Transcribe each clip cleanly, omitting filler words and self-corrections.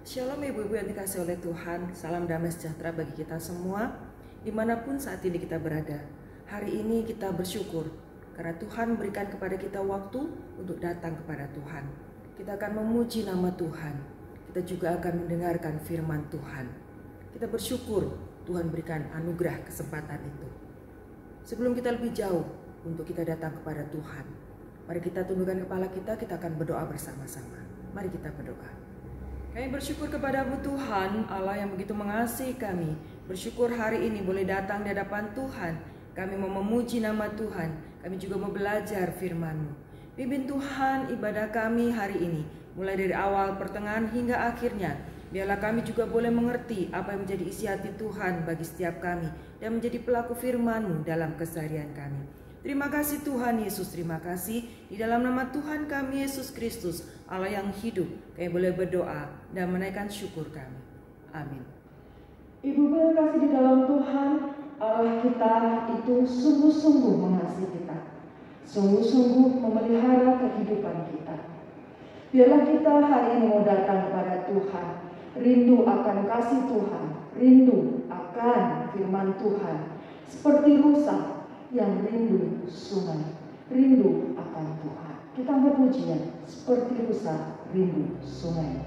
Shalom ibu-ibu yang dikasihi oleh Tuhan, salam damai sejahtera bagi kita semua, dimanapun saat ini kita berada. Hari ini kita bersyukur, karena Tuhan memberikan kepada kita waktu untuk datang kepada Tuhan. Kita akan memuji nama Tuhan, kita juga akan mendengarkan firman Tuhan. Kita bersyukur Tuhan berikan anugerah kesempatan itu. Sebelum kita lebih jauh untuk kita datang kepada Tuhan, mari kita tundukkan kepala kita akan berdoa bersama-sama. Mari kita berdoa. Kami bersyukur kepadamu Tuhan, Allah yang begitu mengasihi kami. Bersyukur hari ini boleh datang di hadapan Tuhan. Kami mau memuji nama Tuhan, kami juga mau belajar firman-Mu. Pimpin Tuhan ibadah kami hari ini, mulai dari awal, pertengahan hingga akhirnya. Biarlah kami juga boleh mengerti apa yang menjadi isi hati Tuhan bagi setiap kami dan menjadi pelaku firman-Mu dalam keseharian kami. Terima kasih Tuhan Yesus, terima kasih. Di dalam nama Tuhan kami Yesus Kristus, Allah yang hidup, kami boleh berdoa dan menaikkan syukur kami. Amin. Ibu kasih di dalam Tuhan, Allah kita itu sungguh-sungguh mengasihi kita, sungguh-sungguh memelihara kehidupan kita. Biarlah kita hari ini mau datang kepada Tuhan, rindu akan kasih Tuhan, rindu akan firman Tuhan, seperti rusa yang rindu sungai, rindu akan Tuhan. Kita berpujian seperti rusa rindu sungai.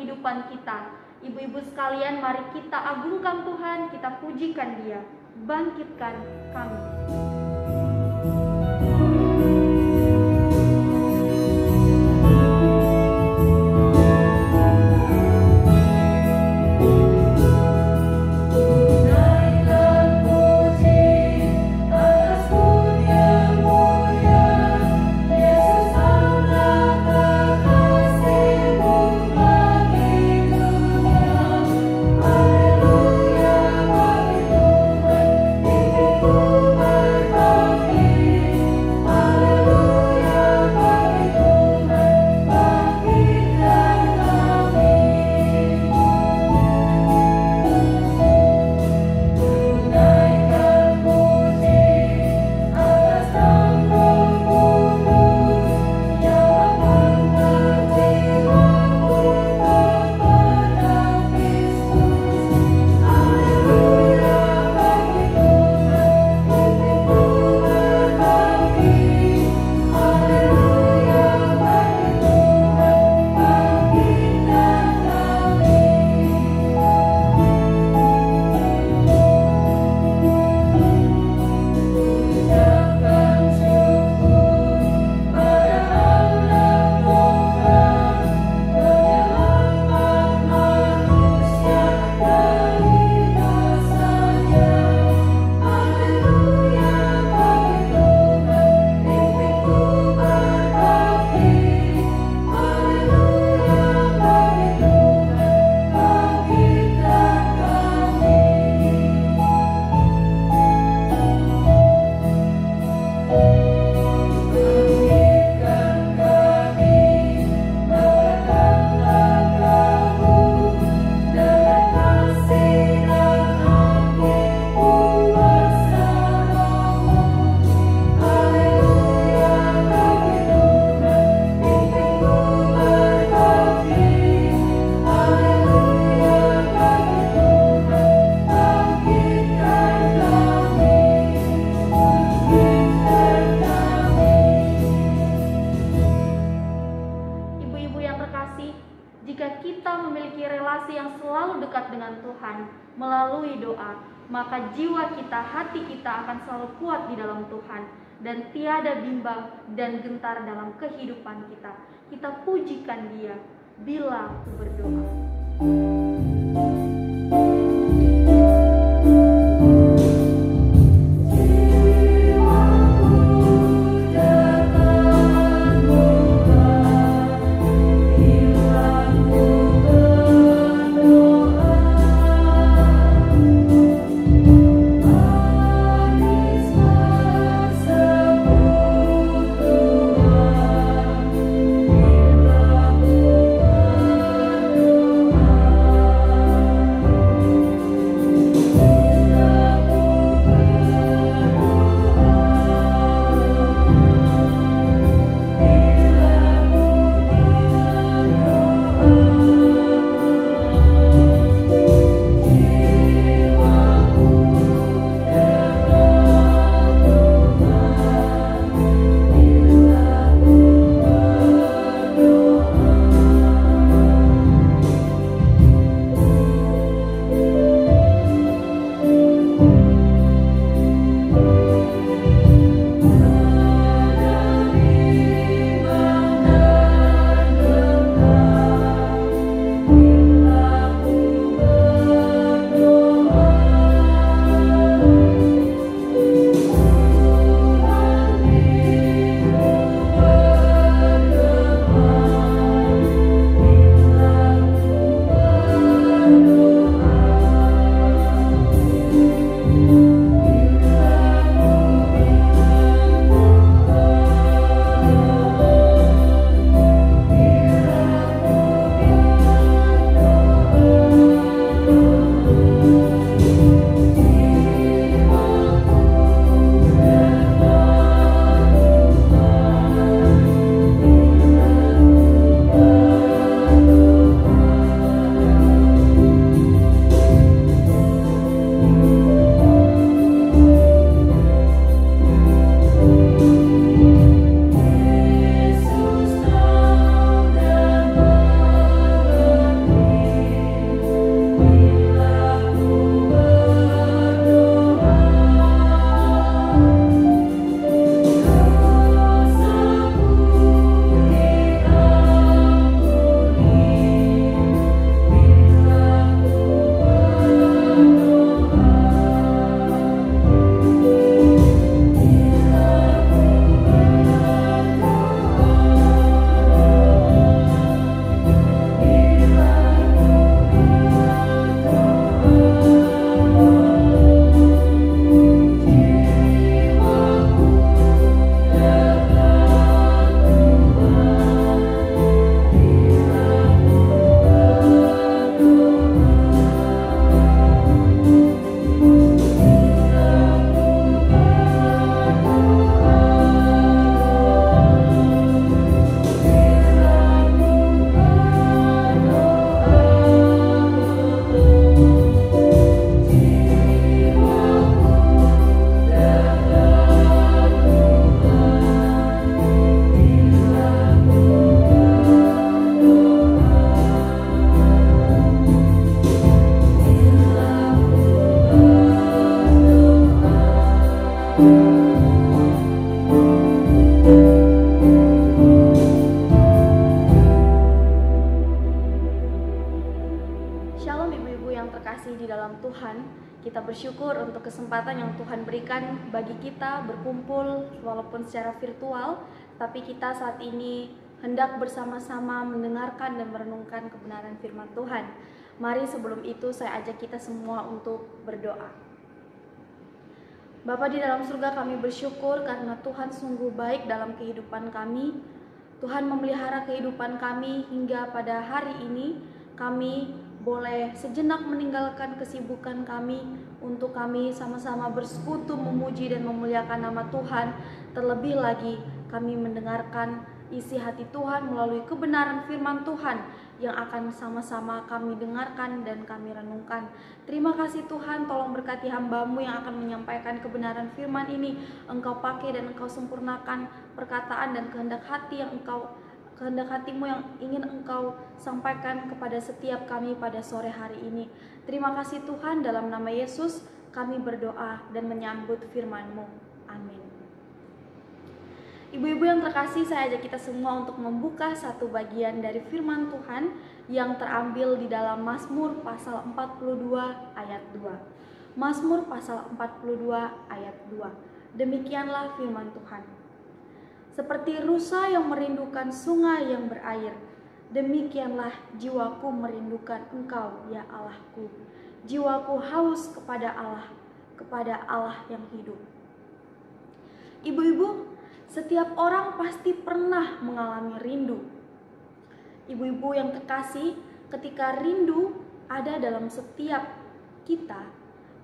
kehidupan kita. Ibu-ibu sekalian, mari kita agungkan Tuhan, kita pujikan Dia. Bangkitkan kami. Maka jiwa kita, hati kita akan selalu kuat di dalam Tuhan, dan tiada bimbang dan gentar dalam kehidupan kita. Kita pujikan Dia bila aku berdoa. Doa Shalom ibu-ibu yang terkasih di dalam Tuhan. Kita bersyukur untuk kesempatan yang Tuhan berikan bagi kita berkumpul walaupun secara virtual, tapi kita saat ini hendak bersama-sama mendengarkan dan merenungkan kebenaran firman Tuhan. Mari sebelum itu saya ajak kita semua untuk berdoa. Bapa di dalam surga, kami bersyukur karena Tuhan sungguh baik dalam kehidupan kami. Tuhan memelihara kehidupan kami hingga pada hari ini. Kami boleh sejenak meninggalkan kesibukan kami untuk kami sama-sama bersekutu memuji dan memuliakan nama Tuhan. Terlebih lagi kami mendengarkan isi hati Tuhan melalui kebenaran firman Tuhan yang akan sama-sama kami dengarkan dan kami renungkan. Terima kasih Tuhan, tolong berkati hamba-Mu yang akan menyampaikan kebenaran firman ini. Engkau pakai dan Engkau sempurnakan perkataan dan kehendak hatimu yang ingin Engkau sampaikan kepada setiap kami pada sore hari ini. Terima kasih Tuhan, dalam nama Yesus kami berdoa dan menyambut firman-Mu. Amin. Ibu-ibu yang terkasih, saya ajak kita semua untuk membuka satu bagian dari firman Tuhan yang terambil di dalam Mazmur pasal 42 ayat 2. Mazmur pasal 42 ayat 2. Demikianlah firman Tuhan. Seperti rusa yang merindukan sungai yang berair, demikianlah jiwaku merindukan Engkau, ya Allahku. Jiwaku haus kepada Allah yang hidup. Ibu-ibu, setiap orang pasti pernah mengalami rindu. Ibu-ibu yang terkasih, ketika rindu ada dalam setiap kita,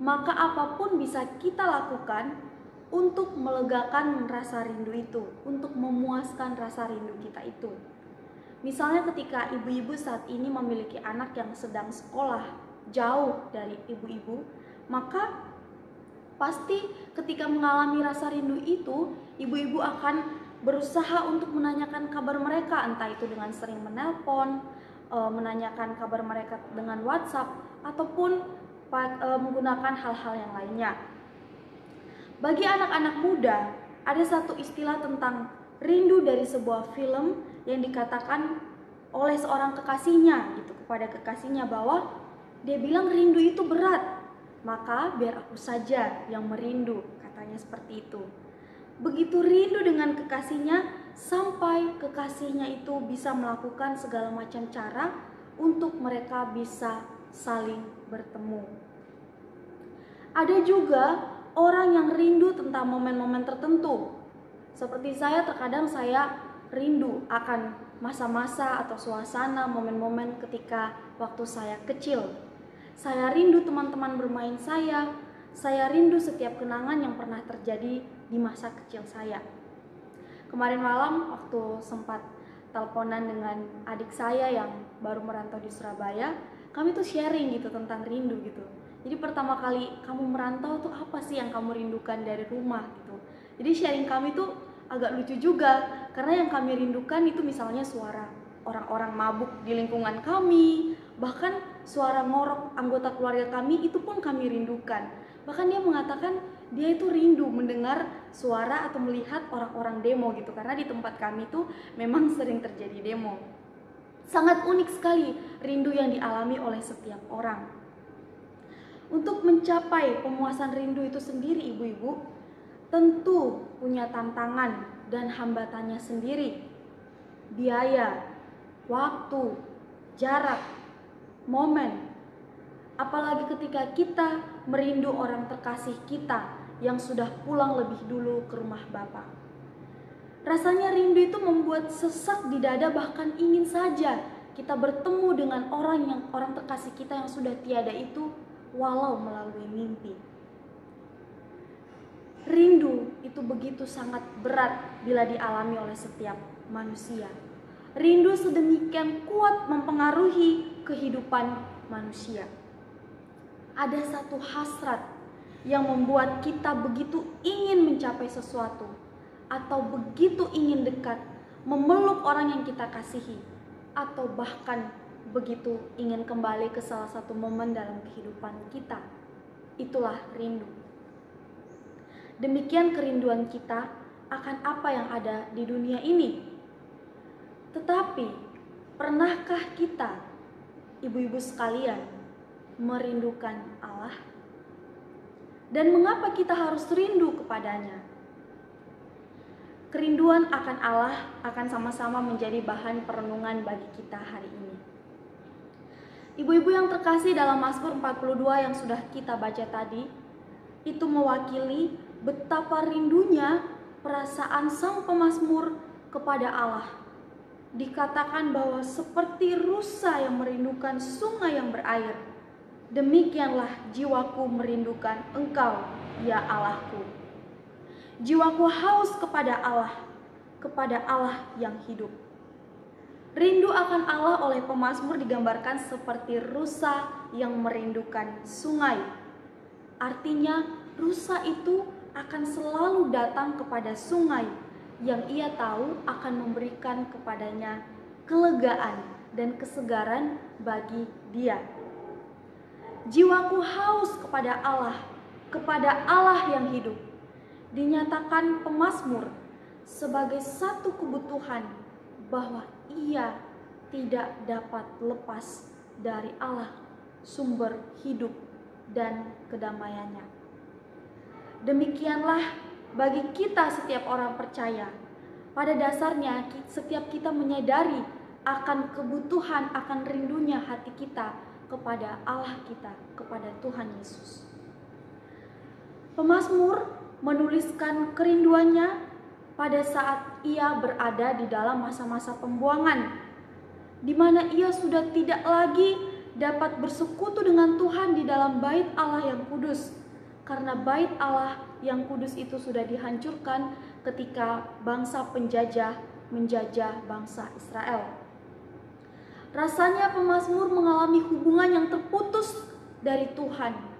maka apapun bisa kita lakukan untuk melegakan rasa rindu itu, untuk memuaskan rasa rindu kita itu. Misalnya ketika ibu-ibu saat ini memiliki anak yang sedang sekolah jauh dari ibu-ibu, maka pasti ketika mengalami rasa rindu itu, ibu-ibu akan berusaha untuk menanyakan kabar mereka, entah itu dengan sering menelpon, menanyakan kabar mereka dengan WhatsApp, ataupun menggunakan hal-hal yang lainnya. Bagi anak-anak muda, ada satu istilah tentang rindu dari sebuah film yang dikatakan oleh seorang kekasihnya gitu kepada kekasihnya, bahwa dia bilang rindu itu berat, maka biar aku saja yang merindu, katanya seperti itu. Begitu rindu dengan kekasihnya sampai kekasihnya itu bisa melakukan segala macam cara untuk mereka bisa saling bertemu. Ada juga orang yang rindu tentang momen-momen tertentu. Seperti saya, terkadang saya rindu akan masa-masa atau suasana momen-momen ketika waktu saya kecil. Saya rindu teman-teman bermain saya rindu setiap kenangan yang pernah terjadi di masa kecil saya. Kemarin malam waktu sempat teleponan dengan adik saya yang baru merantau di Surabaya, kami tuh sharing gitu tentang rindu gitu. Jadi pertama kali kamu merantau tuh apa sih yang kamu rindukan dari rumah gitu. Jadi sharing kami tuh agak lucu juga, karena yang kami rindukan itu misalnya suara orang-orang mabuk di lingkungan kami, bahkan suara ngorok anggota keluarga kami itu pun kami rindukan. Bahkan dia mengatakan dia itu rindu mendengar suara atau melihat orang-orang demo gitu, karena di tempat kami tuh memang sering terjadi demo. Sangat unik sekali rindu yang dialami oleh setiap orang. Untuk mencapai pemuasan rindu itu sendiri, ibu-ibu, tentu punya tantangan dan hambatannya sendiri. Biaya, waktu, jarak, momen. Apalagi ketika kita merindu orang terkasih kita yang sudah pulang lebih dulu ke rumah Bapa. Rasanya rindu itu membuat sesak di dada, bahkan ingin saja kita bertemu dengan orang terkasih kita yang sudah tiada itu, walau melalui mimpi. Rindu itu begitu sangat berat bila dialami oleh setiap manusia. Rindu sedemikian kuat mempengaruhi kehidupan manusia. Ada satu hasrat yang membuat kita begitu ingin mencapai sesuatu, atau begitu ingin dekat, memeluk orang yang kita kasihi, atau bahkan begitu ingin kembali ke salah satu momen dalam kehidupan kita. Itulah rindu. Demikian kerinduan kita akan apa yang ada di dunia ini. Tetapi, pernahkah kita, ibu-ibu sekalian, merindukan Allah? Dan mengapa kita harus rindu kepadanya? Kerinduan akan Allah akan sama-sama menjadi bahan perenungan bagi kita hari ini. Ibu-ibu yang terkasih, dalam Mazmur 42 yang sudah kita baca tadi, itu mewakili betapa rindunya perasaan sang pemazmur kepada Allah. Dikatakan bahwa seperti rusa yang merindukan sungai yang berair, demikianlah jiwaku merindukan Engkau, ya Allahku. Jiwaku haus kepada Allah yang hidup. Rindu akan Allah oleh pemazmur digambarkan seperti rusa yang merindukan sungai. Artinya rusa itu akan selalu datang kepada sungai yang ia tahu akan memberikan kepadanya kelegaan dan kesegaran bagi dia. Jiwaku haus kepada Allah yang hidup. Dinyatakan pemazmur sebagai satu kebutuhan bahwa ia tidak dapat lepas dari Allah, sumber hidup dan kedamaiannya. Demikianlah bagi kita setiap orang percaya. Pada dasarnya setiap kita menyadari akan kebutuhan, akan rindunya hati kita kepada Allah kita, kepada Tuhan Yesus. Pemazmur menuliskan kerinduannya pada saat ia berada di dalam masa-masa pembuangan, di mana ia sudah tidak lagi dapat bersekutu dengan Tuhan di dalam bait Allah yang kudus, karena bait Allah yang kudus itu sudah dihancurkan ketika bangsa penjajah menjajah bangsa Israel. Rasanya pemazmur mengalami hubungan yang terputus dari Tuhan.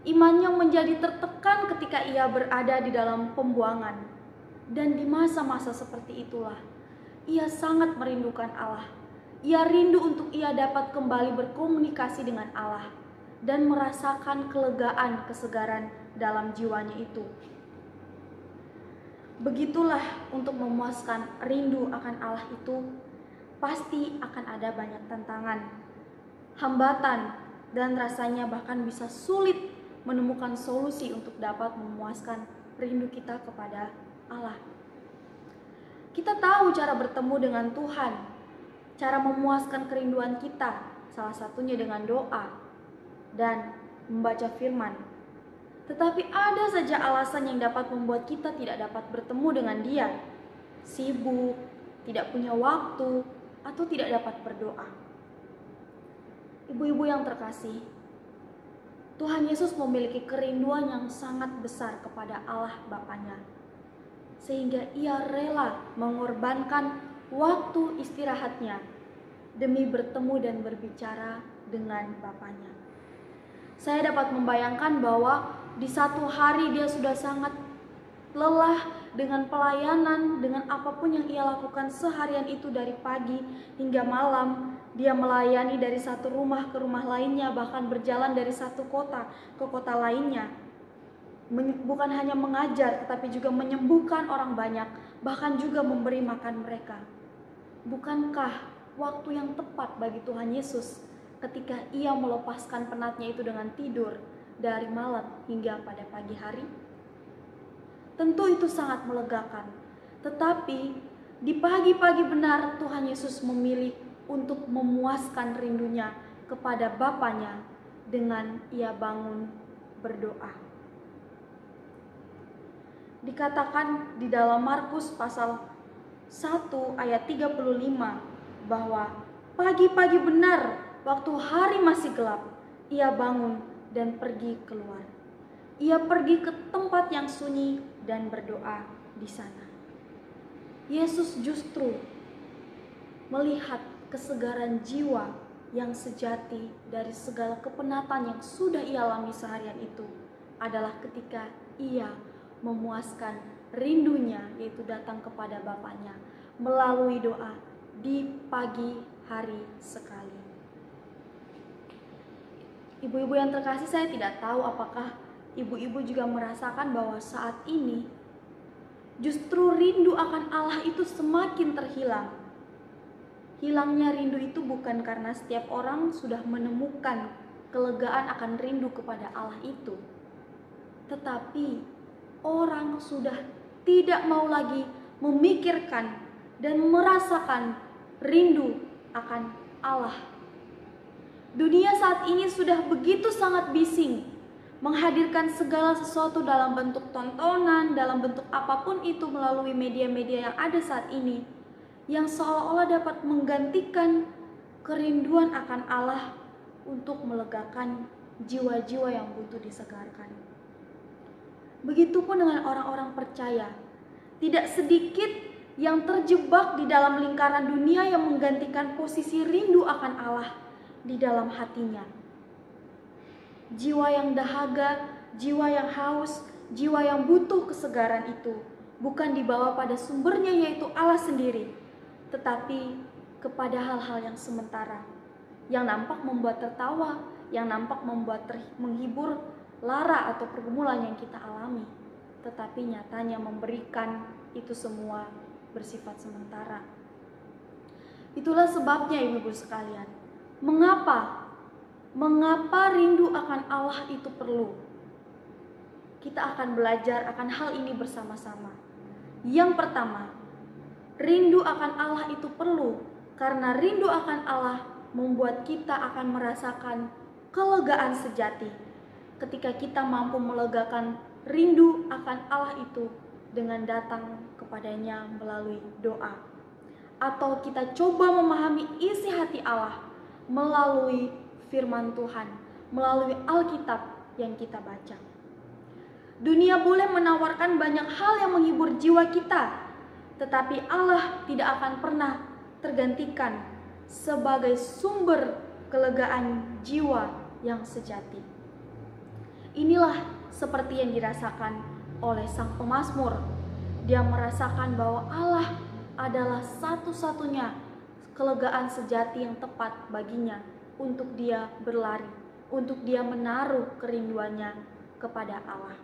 Imannya menjadi tertekan ketika ia berada di dalam pembuangan. Dan di masa-masa seperti itulah, ia sangat merindukan Allah. Ia rindu untuk ia dapat kembali berkomunikasi dengan Allah dan merasakan kelegaan, kesegaran dalam jiwanya itu. Begitulah untuk memuaskan rindu akan Allah itu, pasti akan ada banyak tantangan, hambatan, dan rasanya bahkan bisa sulit menemukan solusi untuk dapat memuaskan rindu kita kepada Allah. Kita tahu cara bertemu dengan Tuhan, cara memuaskan kerinduan kita, salah satunya dengan doa dan membaca firman. Tetapi ada saja alasan yang dapat membuat kita tidak dapat bertemu dengan Dia. Sibuk, tidak punya waktu, atau tidak dapat berdoa. Ibu-ibu yang terkasih, Tuhan Yesus memiliki kerinduan yang sangat besar kepada Allah Bapanya, sehingga ia rela mengorbankan waktu istirahatnya demi bertemu dan berbicara dengan Bapanya. Saya dapat membayangkan bahwa di satu hari dia sudah sangat lelah dengan pelayanan, dengan apapun yang ia lakukan seharian itu dari pagi hingga malam. Dia melayani dari satu rumah ke rumah lainnya, bahkan berjalan dari satu kota ke kota lainnya. Bukan hanya mengajar, tetapi juga menyembuhkan orang banyak, bahkan juga memberi makan mereka. Bukankah waktu yang tepat bagi Tuhan Yesus ketika ia melepaskan penatnya itu dengan tidur dari malam hingga pada pagi hari? Tentu itu sangat melegakan. Tetapi di pagi-pagi benar Tuhan Yesus memilih untuk memuaskan rindunya kepada Bapanya dengan ia bangun berdoa. Dikatakan di dalam Markus pasal 1 ayat 35 bahwa pagi-pagi benar waktu hari masih gelap, ia bangun dan pergi keluar. Ia pergi ke tempat yang sunyi dan berdoa di sana. Yesus justru melihat kesegaran jiwa yang sejati dari segala kepenatan yang sudah ia alami seharian itu adalah ketika ia memuaskan rindunya, yaitu datang kepada Bapanya melalui doa di pagi hari sekali. Ibu-ibu yang terkasih, saya tidak tahu apakah ibu-ibu juga merasakan bahwa saat ini justru rindu akan Allah itu semakin terhilang. Hilangnya rindu itu bukan karena setiap orang sudah menemukan kelegaan akan rindu kepada Allah itu. Tetapi orang sudah tidak mau lagi memikirkan dan merasakan rindu akan Allah. Dunia saat ini sudah begitu sangat bising, menghadirkan segala sesuatu dalam bentuk tontonan, dalam bentuk apapun itu melalui media-media yang ada saat ini, yang seolah-olah dapat menggantikan kerinduan akan Allah untuk melegakan jiwa-jiwa yang butuh disegarkan. Begitupun dengan orang-orang percaya, tidak sedikit yang terjebak di dalam lingkaran dunia yang menggantikan posisi rindu akan Allah di dalam hatinya. Jiwa yang dahaga, jiwa yang haus, jiwa yang butuh kesegaran itu bukan dibawa pada sumbernya yaitu Allah sendiri, tetapi kepada hal-hal yang sementara, yang nampak membuat tertawa, yang nampak membuat menghibur lara atau pergumulan yang kita alami, tetapi nyatanya memberikan itu semua bersifat sementara. Itulah sebabnya ibu-ibu sekalian, mengapa rindu akan Allah itu perlu? Kita akan belajar akan hal ini bersama-sama. Yang pertama, rindu akan Allah itu perlu karena rindu akan Allah membuat kita akan merasakan kelegaan sejati ketika kita mampu melegakan rindu akan Allah itu dengan datang kepadanya melalui doa, atau kita coba memahami isi hati Allah melalui firman Tuhan, melalui Alkitab yang kita baca. Dunia boleh menawarkan banyak hal yang menghibur jiwa kita, tetapi Allah tidak akan pernah tergantikan sebagai sumber kelegaan jiwa yang sejati. Inilah seperti yang dirasakan oleh sang pemazmur. Dia merasakan bahwa Allah adalah satu-satunya kelegaan sejati yang tepat baginya untuk dia berlari, untuk dia menaruh kerinduannya kepada Allah.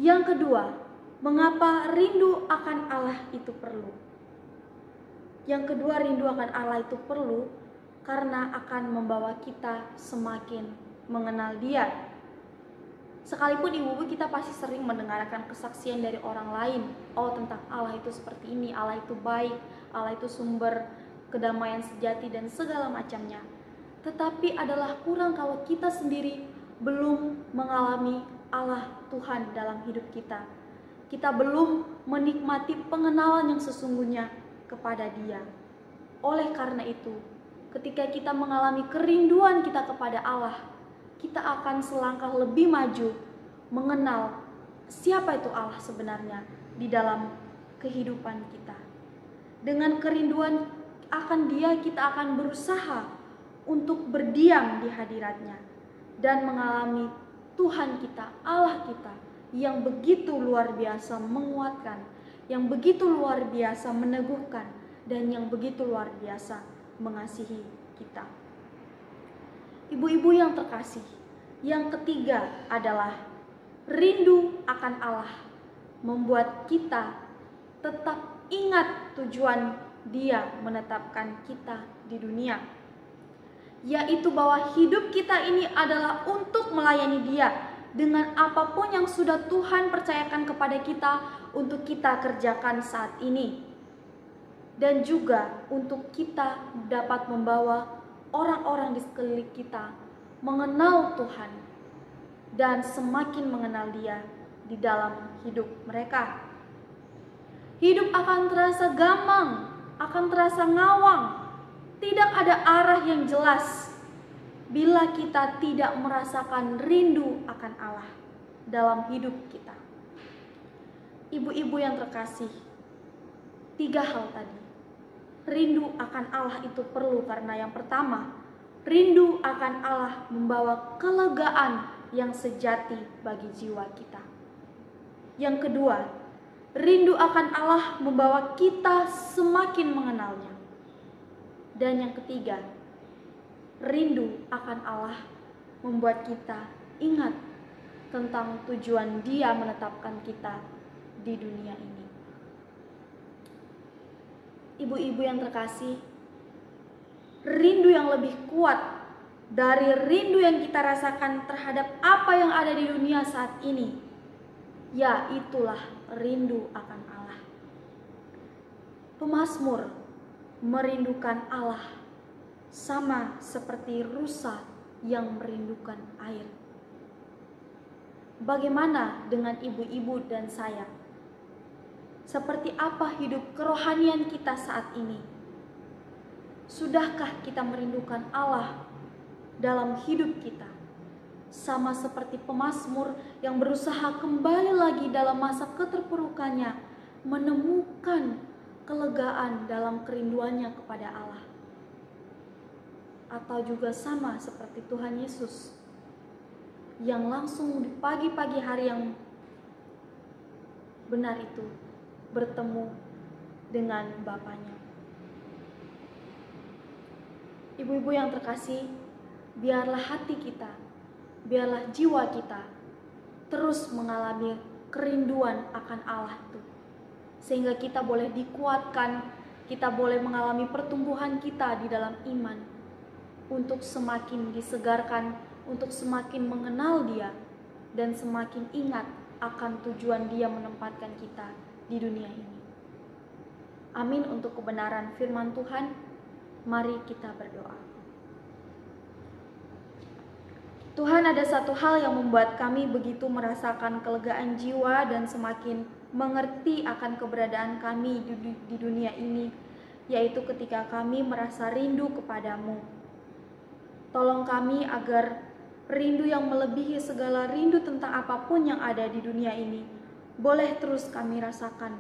Yang kedua, mengapa rindu akan Allah itu perlu? Yang kedua, rindu akan Allah itu perlu karena akan membawa kita semakin mengenal Dia. Sekalipun ibu-ibu kita pasti sering mendengarkan kesaksian dari orang lain, oh tentang Allah itu seperti ini, Allah itu baik, Allah itu sumber kedamaian sejati dan segala macamnya. Tetapi adalah kurang kalau kita sendiri belum mengalami Allah Tuhan dalam hidup kita. Kita belum menikmati pengenalan yang sesungguhnya kepada Dia. Oleh karena itu, ketika kita mengalami kerinduan kita kepada Allah, kita akan selangkah lebih maju mengenal siapa itu Allah sebenarnya di dalam kehidupan kita. Dengan kerinduan akan Dia, kita akan berusaha untuk berdiam di hadiratnya dan mengalami Tuhan kita, Allah kita yang begitu luar biasa menguatkan, yang begitu luar biasa meneguhkan, dan yang begitu luar biasa mengasihi kita. Ibu-ibu yang terkasih, yang ketiga adalah rindu akan Allah membuat kita tetap ingat tujuan Dia menetapkan kita di dunia, yaitu bahwa hidup kita ini adalah untuk melayani Dia dengan apapun yang sudah Tuhan percayakan kepada kita untuk kita kerjakan saat ini, dan juga untuk kita dapat membawa orang-orang di sekeliling kita mengenal Tuhan dan semakin mengenal Dia di dalam hidup mereka. Hidup akan terasa gamang, akan terasa ngawang, tidak ada arah yang jelas bila kita tidak merasakan rindu akan Allah dalam hidup kita. Ibu-ibu yang terkasih, 3 hal tadi. Rindu akan Allah itu perlu karena yang pertama, rindu akan Allah membawa kelegaan yang sejati bagi jiwa kita. Yang kedua, rindu akan Allah membawa kita semakin mengenalnya. Dan yang ketiga, rindu akan Allah membuat kita ingat tentang tujuan Dia menetapkan kita di dunia ini. Ibu-ibu yang terkasih, rindu yang lebih kuat dari rindu yang kita rasakan terhadap apa yang ada di dunia saat ini, ya itulah rindu akan Allah. Pemazmur merindukan Allah sama seperti rusa yang merindukan air. Bagaimana dengan ibu-ibu dan saya? Seperti apa hidup kerohanian kita saat ini? Sudahkah kita merindukan Allah dalam hidup kita? Sama seperti pemazmur yang berusaha kembali lagi dalam masa keterpurukannya, menemukan kelegaan dalam kerinduannya kepada Allah. Atau juga sama seperti Tuhan Yesus yang langsung di pagi-pagi hari yang benar itu bertemu dengan Bapaknya. Ibu-ibu yang terkasih, biarlah hati kita, biarlah jiwa kita terus mengalami kerinduan akan Allah itu, sehingga kita boleh dikuatkan, kita boleh mengalami pertumbuhan kita di dalam iman, untuk semakin disegarkan, untuk semakin mengenal Dia, dan semakin ingat akan tujuan Dia menempatkan kita di dunia ini. Amin untuk kebenaran firman Tuhan. Mari kita berdoa. Tuhan, ada satu hal yang membuat kami begitu merasakan kelegaan jiwa dan semakin mengerti akan keberadaan kami di dunia ini, yaitu ketika kami merasa rindu kepadamu. Tolong kami agar rindu yang melebihi segala rindu tentang apapun yang ada di dunia ini boleh terus kami rasakan.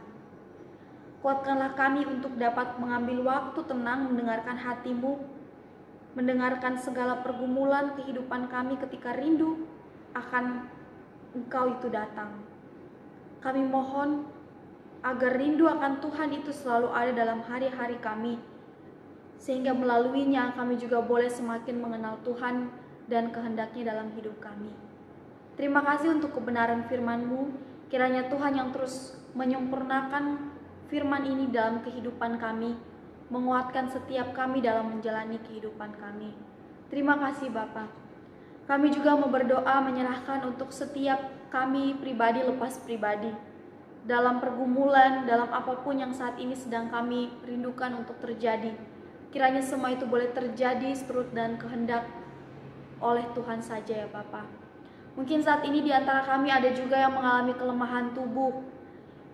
Kuatkanlah kami untuk dapat mengambil waktu tenang mendengarkan hati-Mu, mendengarkan segala pergumulan kehidupan kami ketika rindu akan Engkau itu datang. Kami mohon agar rindu akan Tuhan itu selalu ada dalam hari-hari kami, sehingga melaluinya kami juga boleh semakin mengenal Tuhan dan kehendak-Nya dalam hidup kami. Terima kasih untuk kebenaran firman-Mu. Kiranya Tuhan yang terus menyempurnakan firman ini dalam kehidupan kami, menguatkan setiap kami dalam menjalani kehidupan kami. Terima kasih Bapa. Kami juga mau berdoa menyerahkan untuk setiap kami pribadi lepas pribadi, dalam pergumulan, dalam apapun yang saat ini sedang kami rindukan untuk terjadi. Kiranya semua itu boleh terjadi seturut dan kehendak oleh Tuhan saja ya Bapa. Mungkin saat ini di antara kami ada juga yang mengalami kelemahan tubuh.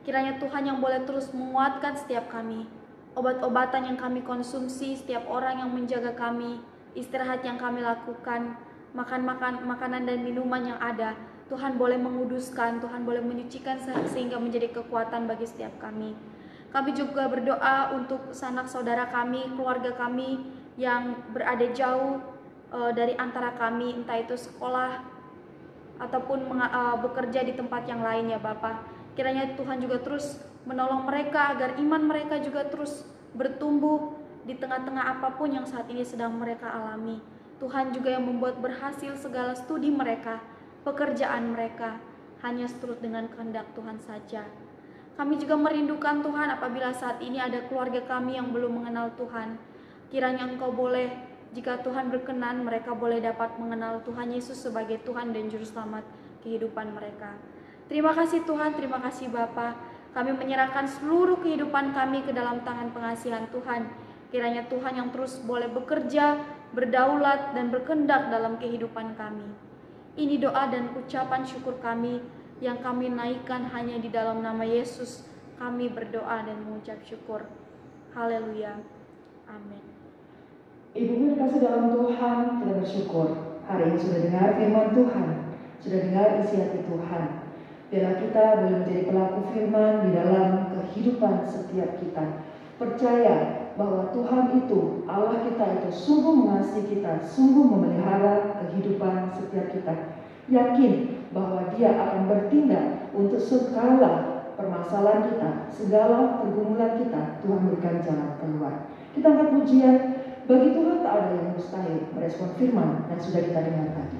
Kiranya Tuhan yang boleh terus menguatkan setiap kami. Obat-obatan yang kami konsumsi, setiap orang yang menjaga kami, istirahat yang kami lakukan, makanan dan minuman yang ada, Tuhan boleh menguduskan, Tuhan boleh menyucikan sehingga menjadi kekuatan bagi setiap kami. Kami juga berdoa untuk sanak saudara kami, keluarga kami yang berada jauh dari antara kami, entah itu sekolah ataupun bekerja di tempat yang lain ya Bapa. Kiranya Tuhan juga terus menolong mereka agar iman mereka juga terus bertumbuh di tengah-tengah apapun yang saat ini sedang mereka alami. Tuhan juga yang membuat berhasil segala studi mereka, pekerjaan mereka, hanya seturut dengan kehendak Tuhan saja. Kami juga merindukan Tuhan apabila saat ini ada keluarga kami yang belum mengenal Tuhan. Kiranya Engkau boleh, jika Tuhan berkenan, mereka boleh dapat mengenal Tuhan Yesus sebagai Tuhan dan Juru Selamat kehidupan mereka. Terima kasih Tuhan, terima kasih Bapa. Kami menyerahkan seluruh kehidupan kami ke dalam tangan pengasihan Tuhan. Kiranya Tuhan yang terus boleh bekerja, berdaulat, dan berkehendak dalam kehidupan kami. Ini doa dan ucapan syukur kami yang kami naikkan hanya di dalam nama Yesus. Kami berdoa dan mengucap syukur. Haleluya. Amin. Ibu kasih dalam Tuhan, kita bersyukur. Hari ini sudah dengar firman Tuhan, sudah dengar isi hati Tuhan. Biarlah kita boleh menjadi pelaku firman di dalam kehidupan setiap kita. Percaya bahwa Tuhan itu, Allah kita itu sungguh mengasihi kita, sungguh memelihara kehidupan setiap kita. Yakin bahwa Dia akan bertindak untuk segala permasalahan kita, segala pergumulan kita. Tuhan berikan jalan keluar. Kita angkat pujian. Bagi Tuhan tak ada yang mustahil, merespon firman yang sudah kita dengar tadi.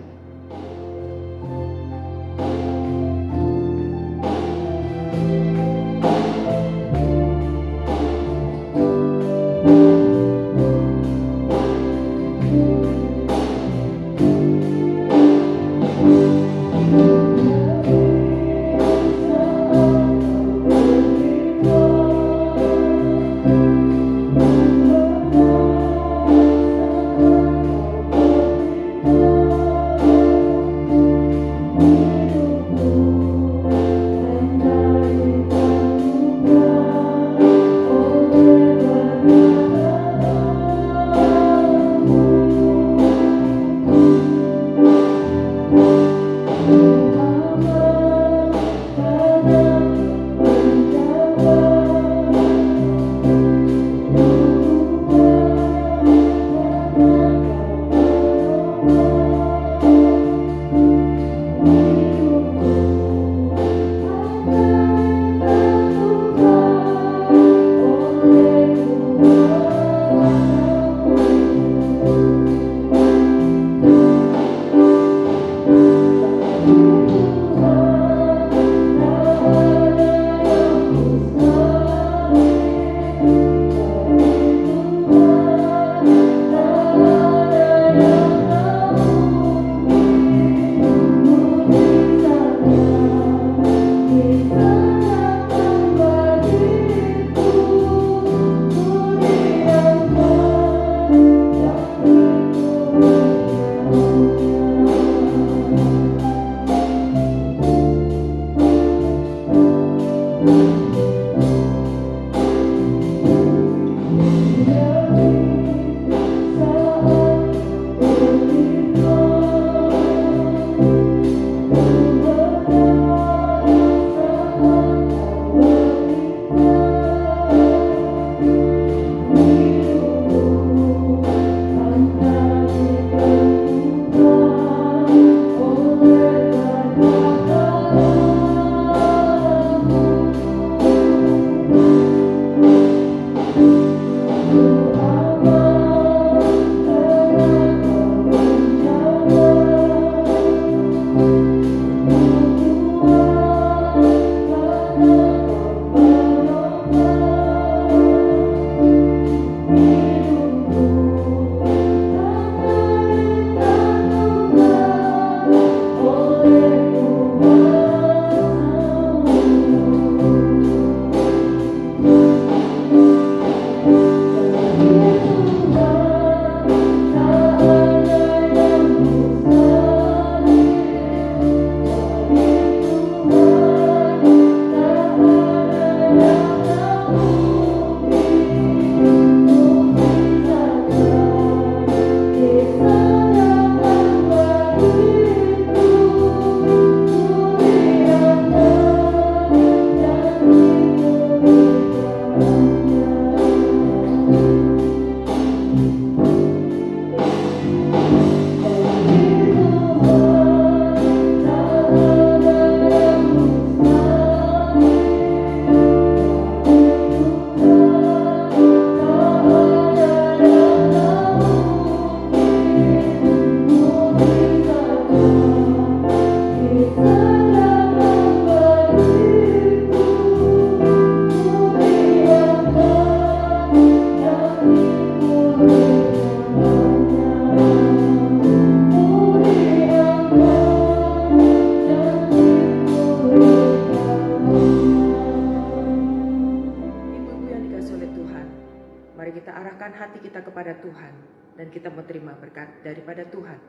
dan kita mau terima berkat daripada Tuhan.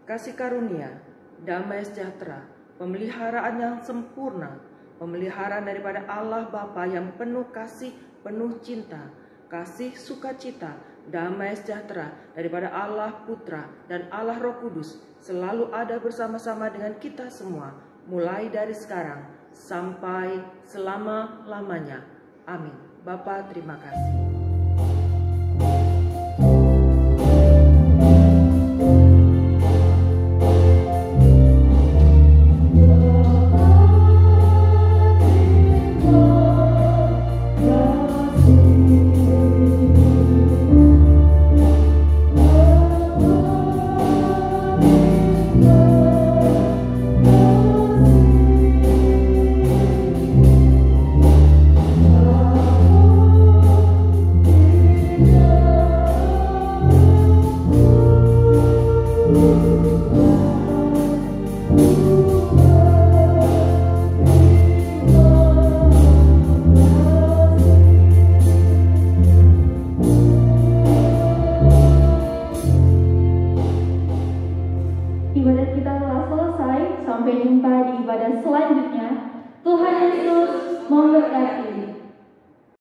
Kasih karunia, damai sejahtera, pemeliharaan yang sempurna, pemeliharaan daripada Allah Bapa yang penuh kasih, penuh cinta, kasih sukacita, damai sejahtera daripada Allah Putra dan Allah Roh Kudus selalu ada bersama-sama dengan kita semua, mulai dari sekarang sampai selama-lamanya. Amin. Bapa, terima kasih.